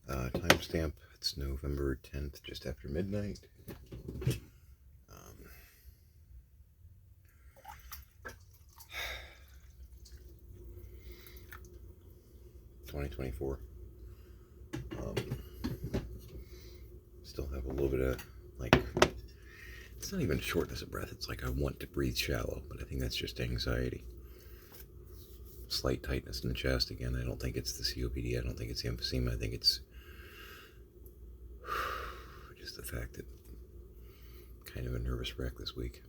Timestamp, it's November 10th, just after midnight. 2024. Still have a little bit of, it's not even shortness of breath, it's like I want to breathe shallow, but I think that's just anxiety. Slight tightness in the chest again. I don't think it's the COPD, I don't think it's the emphysema, I think it's just the fact that I'm kind of a nervous wreck this week.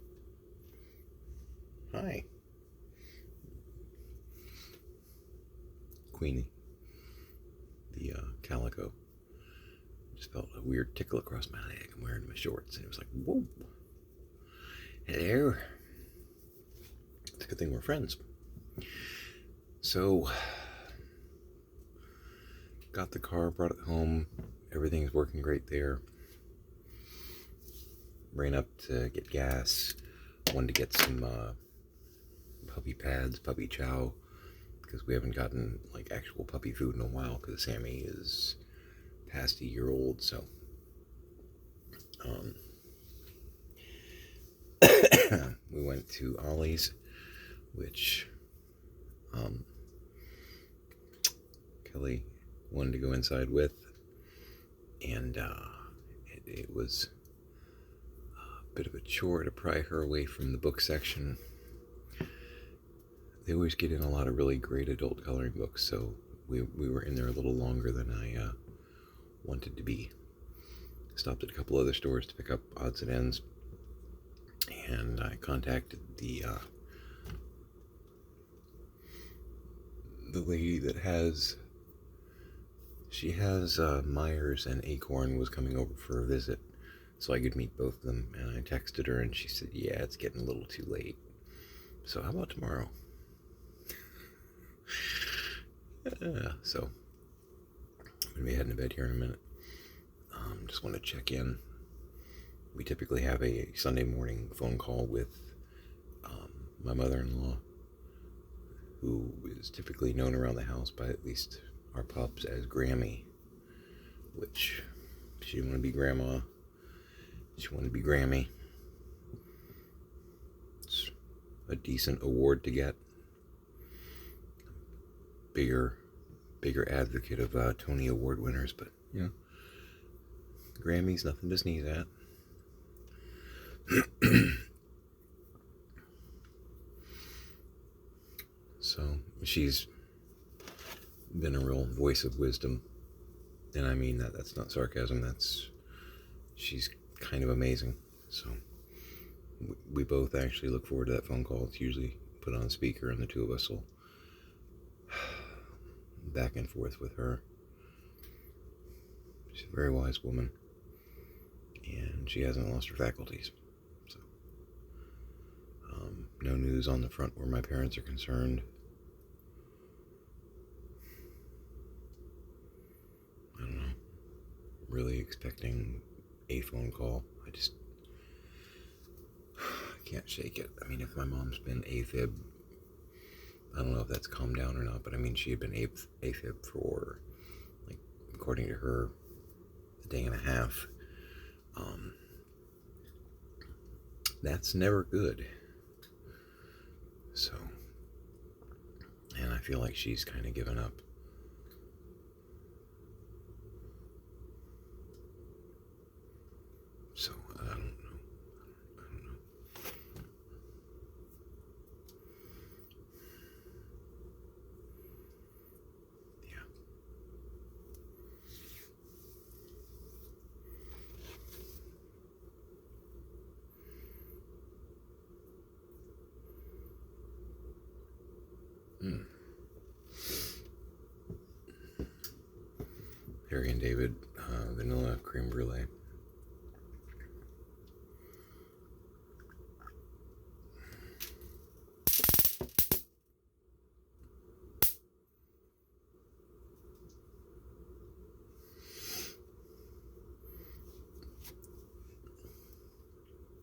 Hi. Queenie, the calico, just felt a weird tickle across my leg. I'm wearing my shorts, and it was like, whoa. Hello. It's a good thing we're friends. So, got the car, brought it home. Everything's working great there. Ran up to get gas. Wanted to get some puppy pads, puppy chow, because we haven't gotten actual puppy food in a while because Sammy is past a year old. So we went to Ollie's, which Kelly wanted to go inside with, and it was a bit of a chore to pry her away from the book section. They always get in a lot of really great adult coloring books, so we were in there a little longer than I wanted to be. Stopped at a couple other stores to pick up odds and ends, and I contacted the lady that has Myers, and Acorn was coming over for a visit, so I could meet both of them, and I texted her and she said, yeah, it's getting a little too late, so how about tomorrow? So I'm gonna be heading to bed here in a minute. Just want to check in. We typically have a Sunday morning phone call with my mother-in-law, who is typically known around the house by at least our pups as Grammy, which she didn't want to be Grandma. She wanted to be Grammy. It's a decent award to get. Bigger advocate of Tony Award winners, but Grammy's nothing to sneeze at. So she's been a real voice of wisdom, and I mean that's not sarcasm. She's kind of amazing. So we both actually look forward to that phone call. It's usually put on speaker, and the two of us will back and forth with her. She's a very wise woman, and she hasn't lost her faculties. So no news on the front where my parents are concerned. I don't know. Really expecting a phone call. I can't shake it. I mean, if my mom's been AFib, I don't know if that's calmed down or not, but I mean, she had been AFib for, according to her, a day and a half. That's never good. So, and I feel like she's kind of given up. So, I don't know. Yeah. Harry and David, vanilla creme brulee.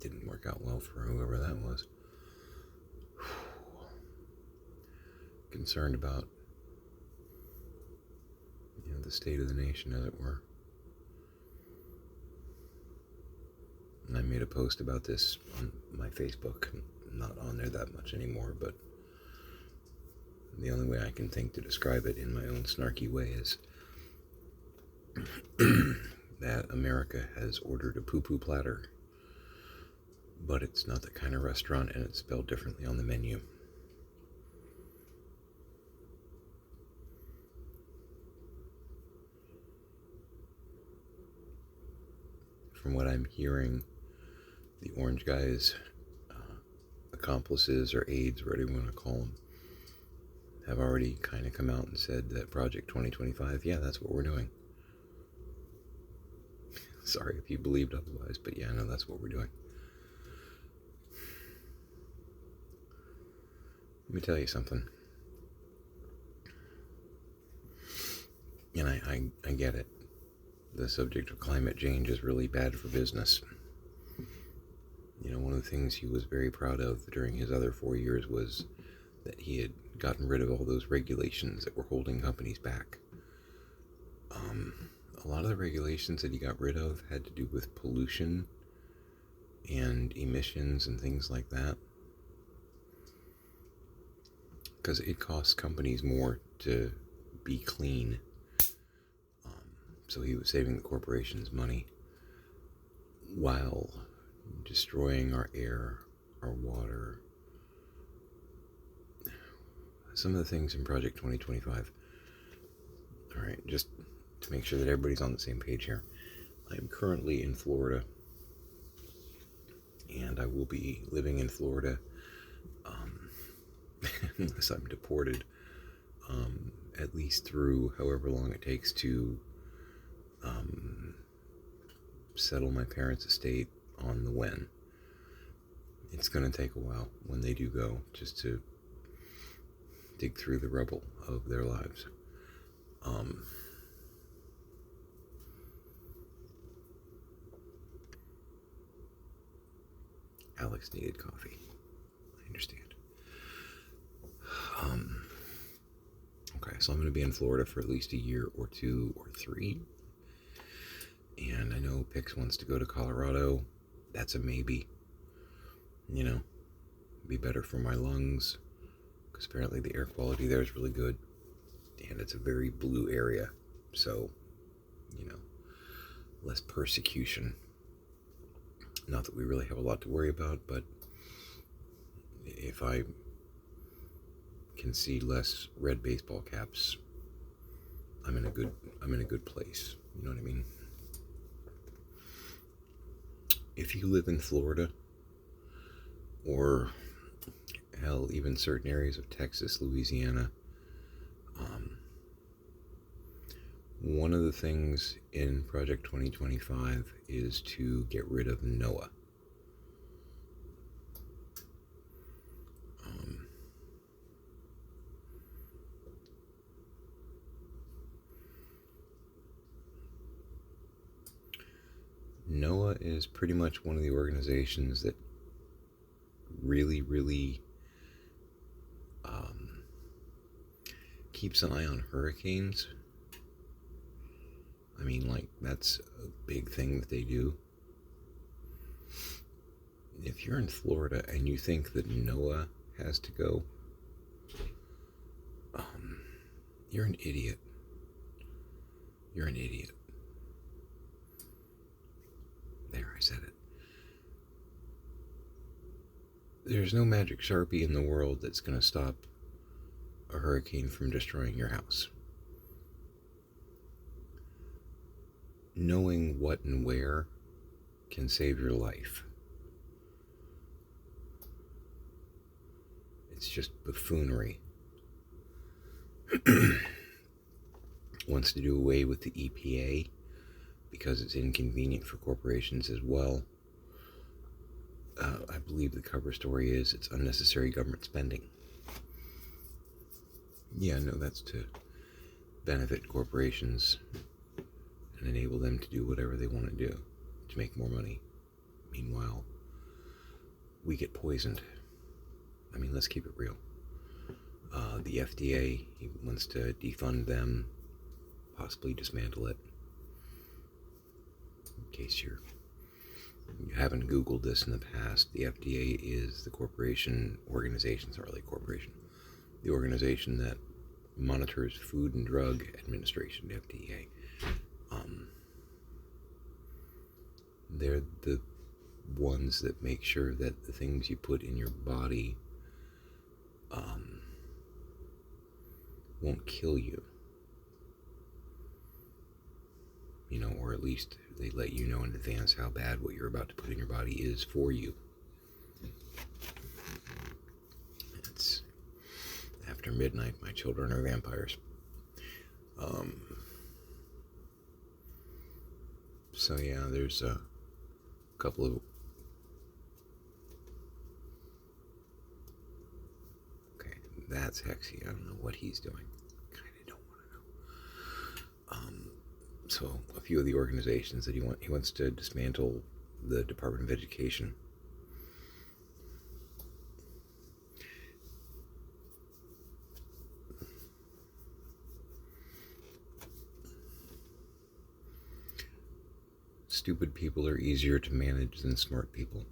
Didn't work out well for whoever that was. Concerned about, the state of the nation, as it were. And I made a post about this on my Facebook. I'm not on there that much anymore, but the only way I can think to describe it in my own snarky way is that America has ordered a poo-poo platter, but it's not the kind of restaurant, and it's spelled differently on the menu. From what I'm hearing, the orange guys, accomplices or aides, whatever you want to call them, have already kind of come out and said that Project 2025, yeah, that's what we're doing. Sorry if you believed otherwise, but yeah, no, that's what we're doing. Let me tell you something. And I get it. The subject of climate change is really bad for business. You know, one of the things he was very proud of during his other 4 years was that he had gotten rid of all those regulations that were holding companies back. A lot of the regulations that he got rid of had to do with pollution and emissions and things like that, because it costs companies more to be clean. So he was saving the corporations money while destroying our air, our water. Some of the things in Project 2025. All right, just to make sure that everybody's on the same page here. I'm currently in Florida, and I will be living in Florida unless I'm deported, at least through however long it takes to settle my parents' estate on the Wen. It's going to take a while when they do go, just to dig through the rubble of their lives. Alex needed coffee. I understand. Okay, so I'm going to be in Florida for at least a year or 2 or 3. And I know Pix wants to go to Colorado. That's a maybe. You know, be better for my lungs, because apparently the air quality there is really good. And it's a very blue area. So, you know, less persecution. Not that we really have a lot to worry about, but if I can see less red baseball caps, I'm in a good place. You know what I mean? If you live in Florida, or hell, even certain areas of Texas, Louisiana, one of the things in Project 2025 is to get rid of NOAA. NOAA is pretty much one of the organizations that really keeps an eye on hurricanes. I mean, like, that's a big thing that they do. If you're in Florida and you think that NOAA has to go, you're an idiot. You're an idiot. There, I said it. There's no magic Sharpie in the world that's going to stop a hurricane from destroying your house. Knowing what and where can save your life. It's just buffoonery. Wants to do away with the EPA because it's inconvenient for corporations as well. I believe the cover story is it's unnecessary government spending. Yeah, no, that's to benefit corporations and enable them to do whatever they want to do to make more money. Meanwhile, we get poisoned. I mean, let's keep it real. The FDA, he wants to defund them. possibly dismantle it. In case you haven't Googled this in the past, the FDA is the the organization that monitors Food and Drug Administration, the FDA. They're the ones that make sure that the things you put in your body won't kill you. Or at least they let you know in advance how bad what you're about to put in your body is for you. It's after midnight, my children are vampires. So yeah, there's a couple of... Okay, that's Hexy. I don't know what he's doing. Kinda don't want to know. So a few of the organizations that he wants to dismantle the Department of Education. Stupid people are easier to manage than smart people.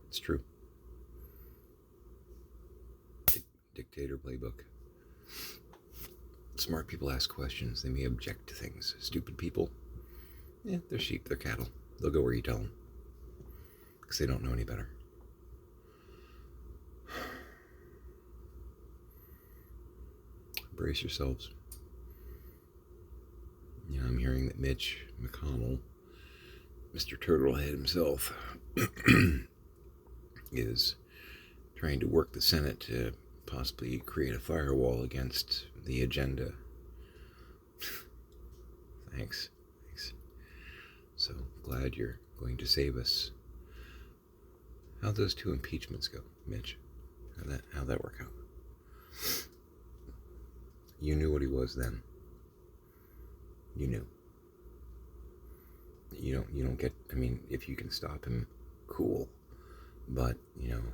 It's true. Dictator playbook. Smart people ask questions. They may object to things. Stupid people, they're sheep, they're cattle. They'll go where you tell them. Because they don't know any better. Brace yourselves. I'm hearing that Mitch McConnell, Mr. Turtlehead himself, is trying to work the Senate to possibly create a firewall against the agenda. Thanks. So glad you're going to save us. How'd those 2 impeachments go, Mitch? How'd that work out? You knew what he was then. You knew. You don't get... if you can stop him, cool. But,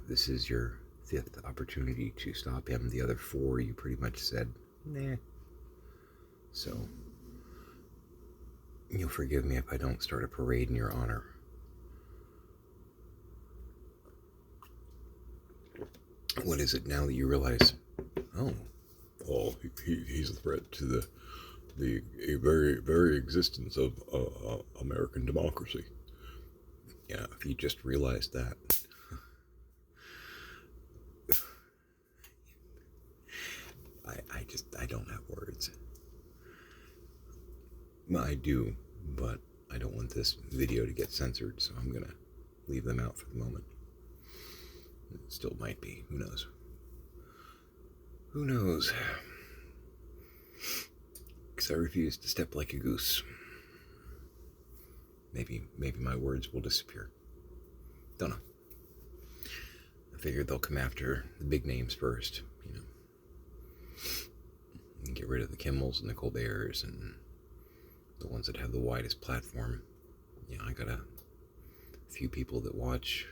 this is your 5th opportunity to stop him. The other 4, you pretty much said, nah. So, you'll forgive me if I don't start a parade in your honor. What is it now that you realize? He's a threat to the very, very existence of American democracy. Yeah, if you just realized that. I don't have words. I do, but I don't want this video to get censored, so I'm gonna leave them out for the moment. It still might be. Who knows? Who knows? Because I refuse to step like a goose. Maybe my words will disappear. Don't know. I figured they'll come after the big names first, and get rid of the Kimmels and the Colberts and the ones that have the widest platform. I got a few people that watch,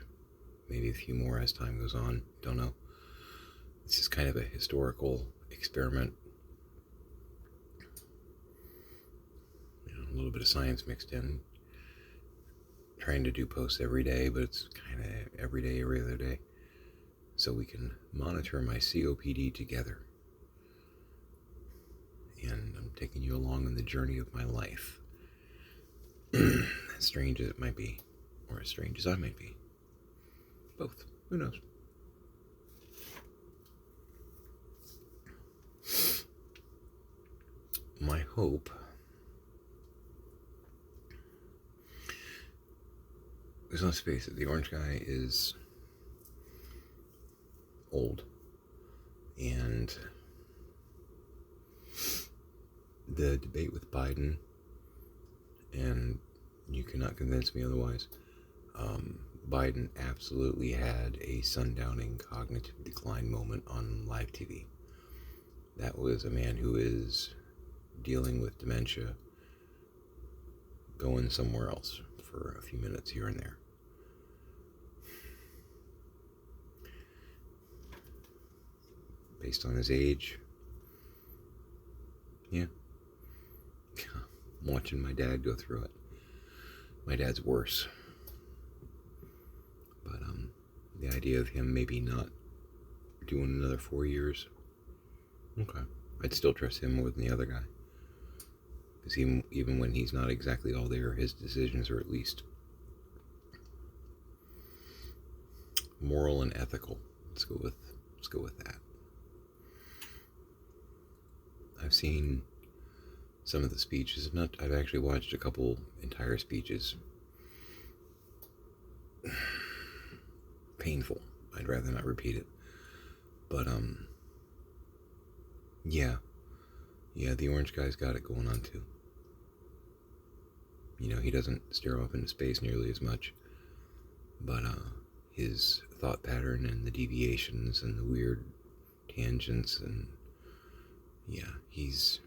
maybe a few more as time goes on. Don't know. This is kind of a historical experiment. A little bit of science mixed in. Trying to do posts every day, but it's kind of every day, every other day. So we can monitor my COPD together. And I'm taking you along on the journey of my life. As strange as it might be, or as strange as I might be. Both. Who knows? My hope... Because let's face it, the orange guy is old. And the debate with Biden, and you cannot convince me otherwise, Biden absolutely had a sundowning cognitive decline moment on live TV. That was a man who is dealing with dementia, going somewhere else for a few minutes here and there. based on his age. Yeah. I'm watching my dad go through it. My dad's worse. But the idea of him maybe not doing another 4 years, okay. I'd still trust him more than the other guy. Because even when he's not exactly all there, his decisions are at least moral and ethical. Let's go with that. I've seen some of the speeches. I've actually watched a couple entire speeches. Painful. I'd rather not repeat it. But yeah, the orange guy's got it going on too. He doesn't stare off into space nearly as much, but his thought pattern and the deviations and the weird tangents, and yeah, he's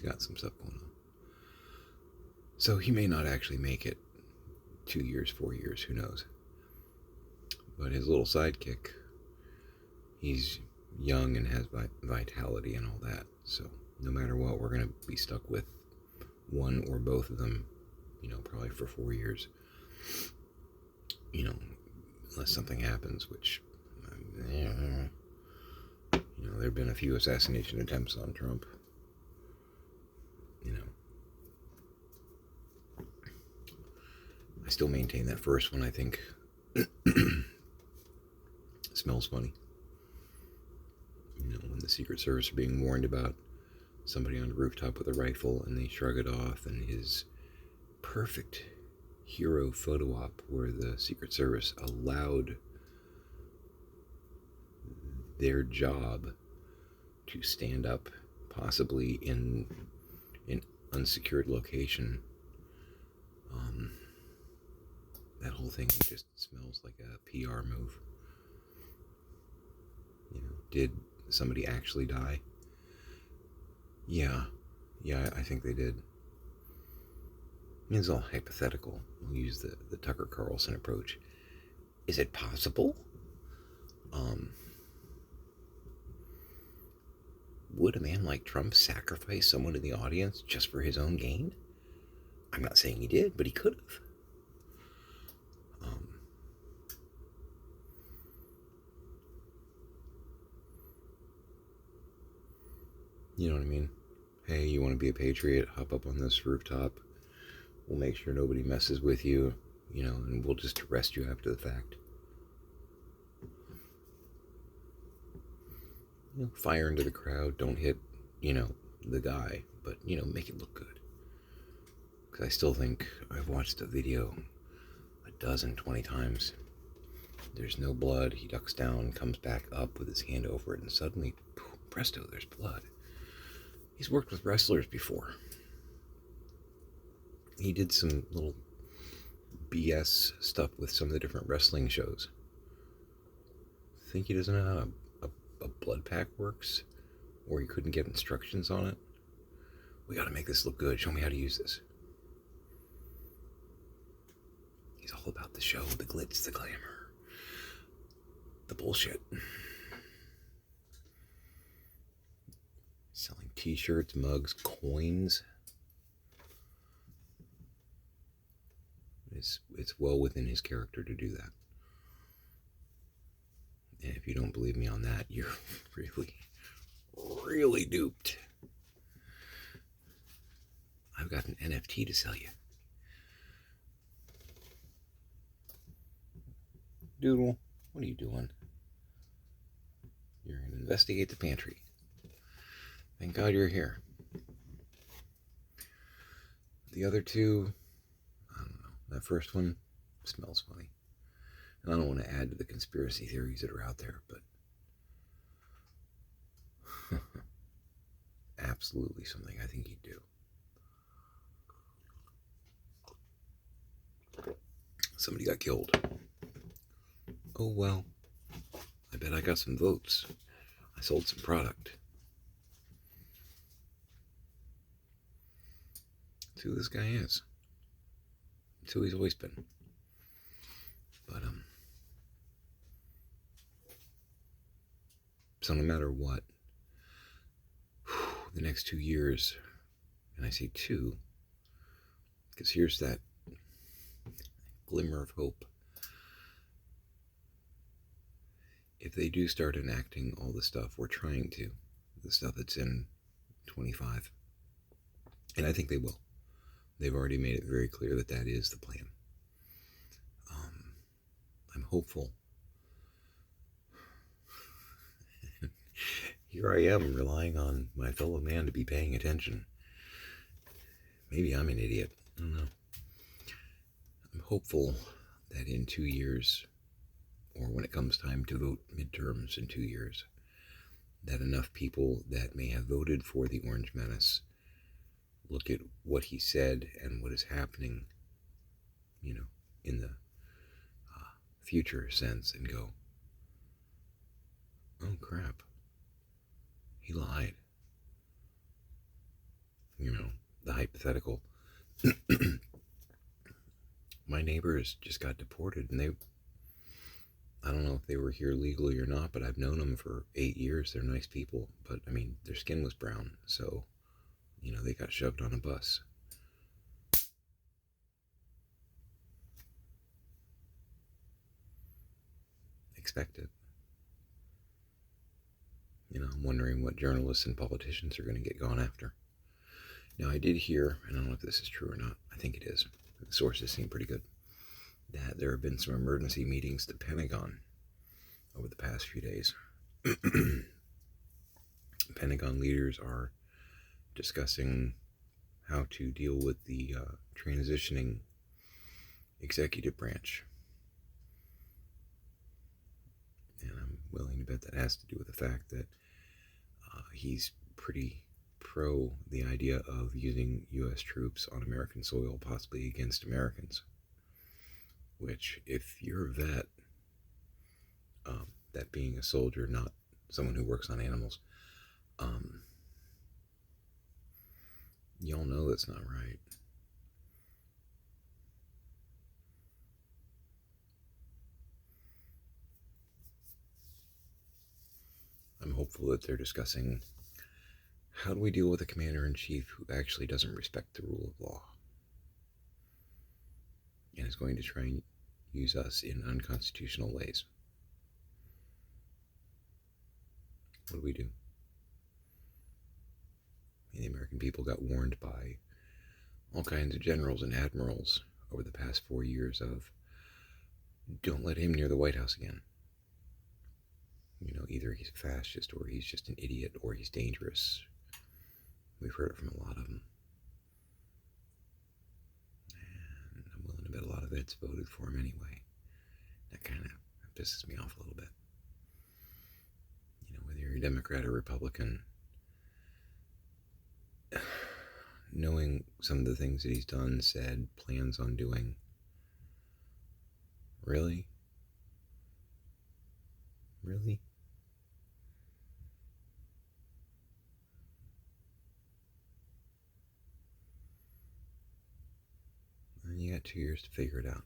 got some stuff going on. So he may not actually make it 2 years, 4 years, who knows. But his little sidekick, he's young and has vitality and all that. So no matter what, we're going to be stuck with one or both of them, probably for 4 years. Unless something happens, which, there have been a few assassination attempts on Trump. I still maintain that first one, I think, smells funny. When the Secret Service are being warned about somebody on a rooftop with a rifle and they shrug it off, and his perfect hero photo op where the Secret Service allowed their job to stand up, possibly in an unsecured location. That whole thing just smells like a PR move. Did somebody actually die? Yeah, I think they did. It's all hypothetical. We'll use the Tucker Carlson approach. Is it possible? Would a man like Trump sacrifice someone in the audience just for his own gain? I'm not saying he did, but he could have. You know what I mean? Hey, you want to be a patriot? Hop up on this rooftop. We'll make sure nobody messes with you, and we'll just arrest you after the fact. Fire into the crowd. Don't hit, the guy, but, make it look good. Because I still think I've watched the video 20 times. There's no blood. He ducks down, comes back up with his hand over it, and suddenly, presto, there's blood. He's worked with wrestlers before. He did some little BS stuff with some of the different wrestling shows. Think he doesn't know how a blood pack works? Or he couldn't get instructions on it? We gotta make this look good. Show me how to use this. He's all about the show, the glitz, the glamour, the bullshit. Selling t-shirts, mugs, coins. It's well within his character to do that. And if you don't believe me on that, you're really, really duped. I've got an NFT to sell you. Doodle, what are you doing? You're going to investigate the pantry. Thank God you're here. The other two, I don't know. That first one smells funny. And I don't want to add to the conspiracy theories that are out there, but absolutely something I think he'd do. Somebody got killed. Oh well, I bet I got some votes. I sold some product. That's who this guy is. That's who he's always been. But So no matter what, the next 2 years, and I say two, because here's that glimmer of hope. If they do start enacting all the stuff we're trying to, the stuff that's in 25, and I think they will. They've already made it very clear that that is the plan. I'm hopeful. Here I am relying on my fellow man to be paying attention. Maybe I'm an idiot. I don't know. I'm hopeful that in 2 years, or when it comes time to vote midterms in 2 years, that enough people that may have voted for the Orange Menace look at what he said and what is happening, in the future sense and go, oh crap, he lied. The hypothetical. My neighbors just got deported, and I don't know if they were here legally or not, but I've known them for 8 years. They're nice people, but I mean, their skin was brown, so, they got shoved on a bus. Expected. I'm wondering what journalists and politicians are going to get gone after. Now, I did hear, and I don't know if this is true or not, I think it is, the sources seem pretty good, that there have been some emergency meetings at the Pentagon over the past few days. Pentagon leaders are discussing how to deal with the transitioning executive branch. And I'm willing to bet that has to do with the fact that he's pretty pro the idea of using U.S. troops on American soil, possibly against Americans. Which, if you're a vet, that being a soldier, not someone who works on animals, y'all know that's not right. I'm hopeful that they're discussing how do we deal with a commander-in-chief who actually doesn't respect the rule of law and is going to try and use us in unconstitutional ways. What do we do? The American people got warned by all kinds of generals and admirals over the past 4 years of, don't let him near the White House again. Either he's a fascist, or he's just an idiot, or he's dangerous. We've heard it from a lot of them. And I'm willing to bet a lot of vets voted for him anyway. That kind of pisses me off a little bit. Whether you're a Democrat or Republican, knowing some of the things that he's done, said, plans on doing. Really? Really? And you got 2 years to figure it out.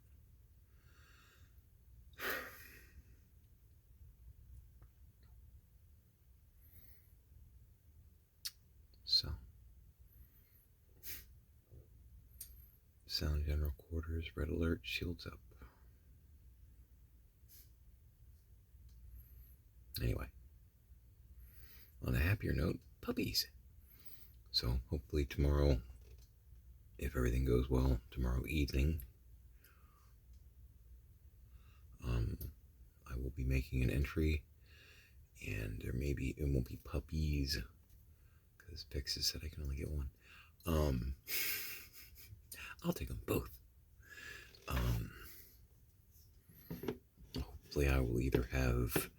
So, sound general quarters, red alert, shields up. Anyway, on a happier note, puppies. So hopefully tomorrow, if everything goes well, tomorrow evening, I will be making an entry, and it won't be puppies, because Pixis said I can only get one. I'll take them both. Hopefully I will either have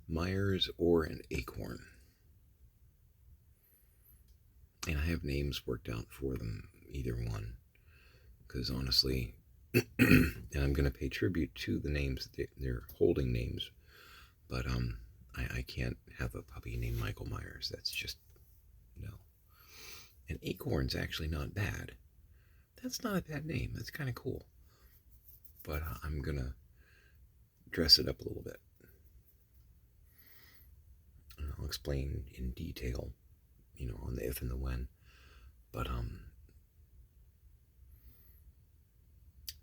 Myers or an Acorn. And I have names worked out for them, either one. Because honestly, and I'm going to pay tribute to the names, they're holding names. But I can't have a puppy named Michael Myers. That's just, no. And Acorn's actually not bad. That's not a bad name. That's kind of cool. But I'm going to dress it up a little bit. And I'll explain in detail, on the if and the when. But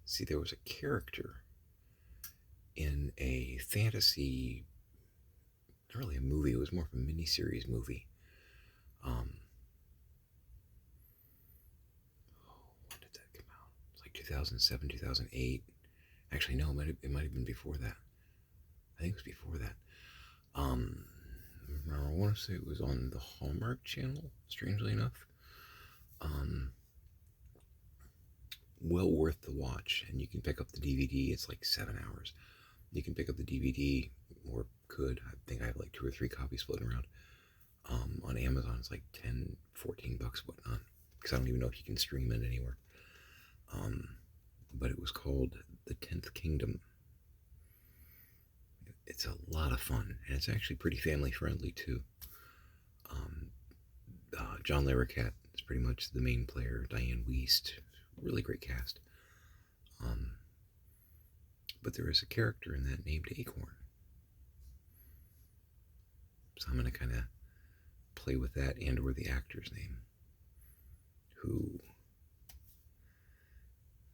see, there was a character in a fantasy, not really a movie. It was more of a miniseries movie. Um, when did that come out? It's like 2007, 2008. Actually, no, it might have been before that. I think it was before that. Um, I want to say it was on the Hallmark Channel. Strangely enough, um, well worth the watch. And you can pick up the DVD. It's like 7 hours. You can pick up the DVD, or could. I think I have like 2 or 3 copies floating around. On Amazon, it's like 10, $14, whatnot. Because I don't even know if you can stream it anywhere. But it was called The 10th Kingdom. It's a lot of fun, and it's actually pretty family friendly too. Um, John Larroquette is pretty much the main player. Diane Wiest, really great cast. Um, but there is a character in that named Acorn, so I'm gonna kind of play with that and/or the actor's name, who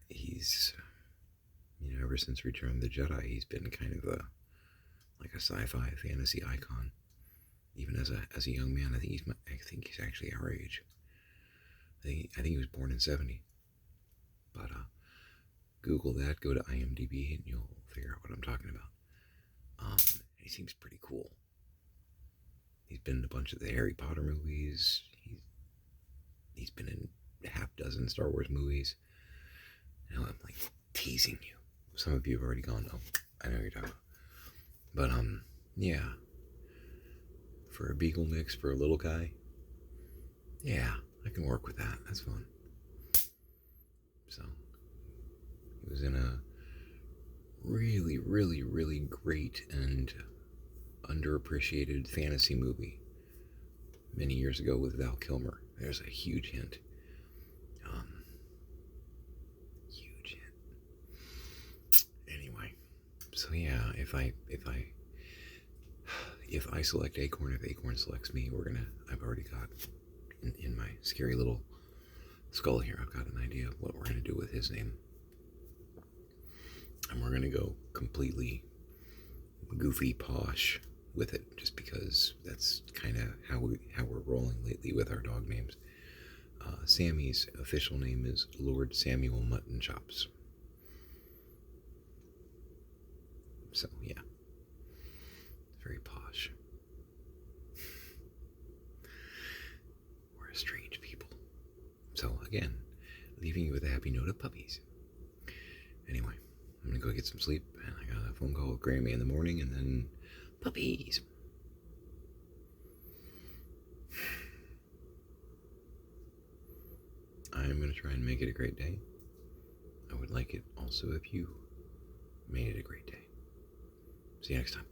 he's, ever since Return of the Jedi, he's been kind of like a sci-fi fantasy icon. Even as a young man, I think he's actually our age. I think he was born in '70. But Google that, go to IMDb, and you'll figure out what I'm talking about. He seems pretty cool. He's been in a bunch of the Harry Potter movies. He's been in a half dozen Star Wars movies. I'm like teasing you. Some of you have already gone, oh, I know what you're talking about. But yeah. For a Beagle mix for a little guy, yeah, I can work with that. That's fun. So he was in a really, really, really great and underappreciated fantasy movie many years ago with Val Kilmer. There's a huge hint. Huge hint. Anyway, so yeah, if I select Acorn, if Acorn selects me, I've already got in my scary little skull here, I've got an idea of what we're gonna do with his name. And we're gonna go completely goofy posh with it, just because that's kind of how we're rolling lately with our dog names. Sammy's official name is Lord Samuel Mutton Chops. So yeah, very posh. We're a strange people. So again, leaving you with a happy note of puppies. Anyway, I'm gonna go get some sleep, and I got a phone call with Grammy in the morning, and then puppies. I'm gonna try and make it a great day. I would like it also if you made it a great day. See you next time.